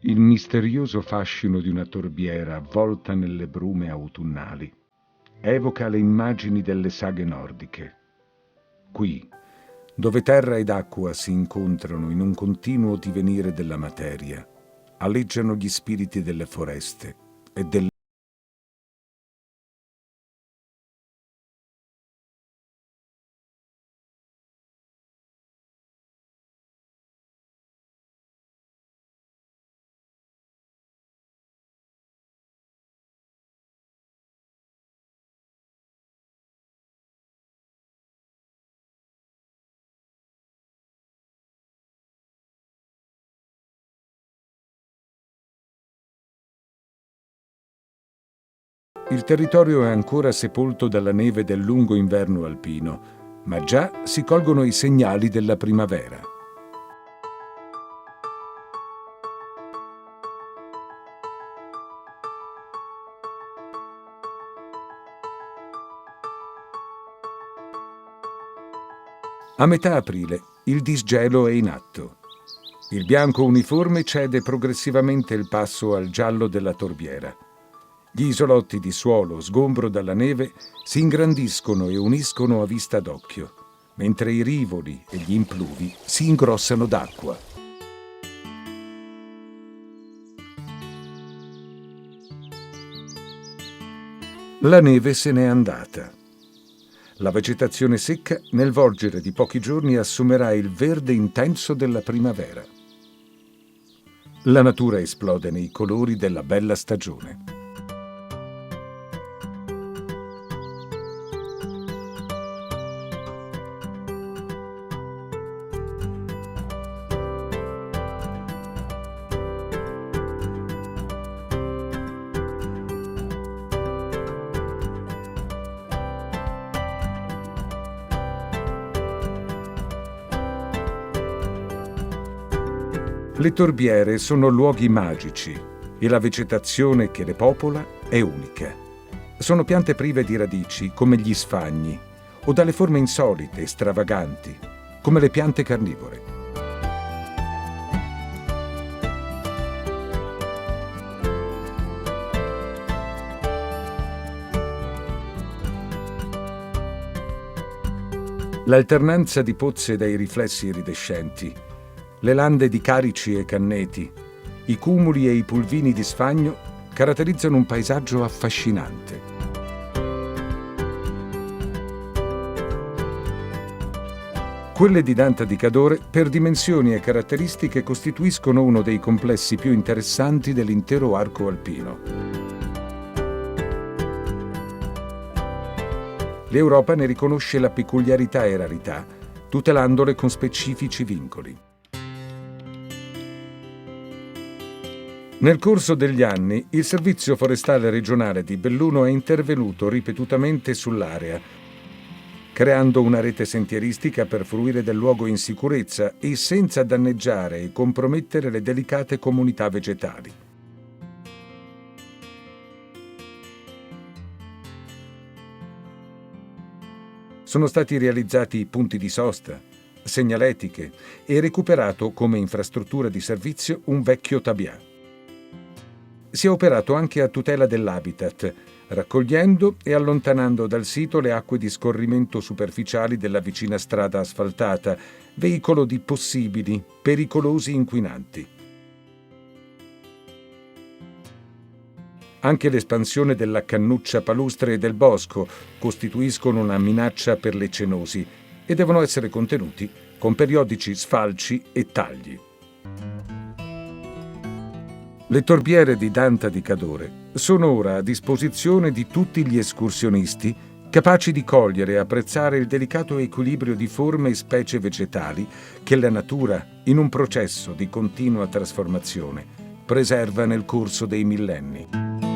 Il misterioso fascino di una torbiera avvolta nelle brume autunnali evoca le immagini delle saghe nordiche. Qui, dove terra ed acqua si incontrano in un continuo divenire della materia, aleggiano gli spiriti delle foreste e del Il territorio è ancora sepolto dalla neve del lungo inverno alpino, ma già si colgono i segnali della primavera. A metà aprile il disgelo è in atto. Il bianco uniforme cede progressivamente il passo al giallo della torbiera. Gli isolotti di suolo sgombro dalla neve si ingrandiscono e uniscono a vista d'occhio, mentre i rivoli e gli impluvi si ingrossano d'acqua. La neve se n'è andata. La vegetazione secca, nel volgere di pochi giorni, assumerà il verde intenso della primavera. La natura esplode nei colori della bella stagione. Le torbiere sono luoghi magici e la vegetazione che le popola è unica. Sono piante prive di radici come gli sfagni o dalle forme insolite e stravaganti come le piante carnivore. L'alternanza di pozze dai riflessi iridescenti, le lande di carici e canneti, i cumuli e i pulvini di sfagno caratterizzano un paesaggio affascinante. Quelle di Danta di Cadore, per dimensioni e caratteristiche, costituiscono uno dei complessi più interessanti dell'intero arco alpino. L'Europa ne riconosce la peculiarità e rarità, tutelandole con specifici vincoli. Nel corso degli anni, il Servizio Forestale Regionale di Belluno è intervenuto ripetutamente sull'area, creando una rete sentieristica per fruire del luogo in sicurezza e senza danneggiare e compromettere le delicate comunità vegetali. Sono stati realizzati punti di sosta, segnaletiche e recuperato come infrastruttura di servizio un vecchio tabià. Si è operato anche a tutela dell'habitat, raccogliendo e allontanando dal sito le acque di scorrimento superficiali della vicina strada asfaltata, veicolo di possibili, pericolosi inquinanti. Anche l'espansione della cannuccia palustre e del bosco costituiscono una minaccia per le cenosi e devono essere contenuti con periodici sfalci e tagli. Le torbiere di Danta di Cadore sono ora a disposizione di tutti gli escursionisti capaci di cogliere e apprezzare il delicato equilibrio di forme e specie vegetali che la natura, in un processo di continua trasformazione, preserva nel corso dei millenni.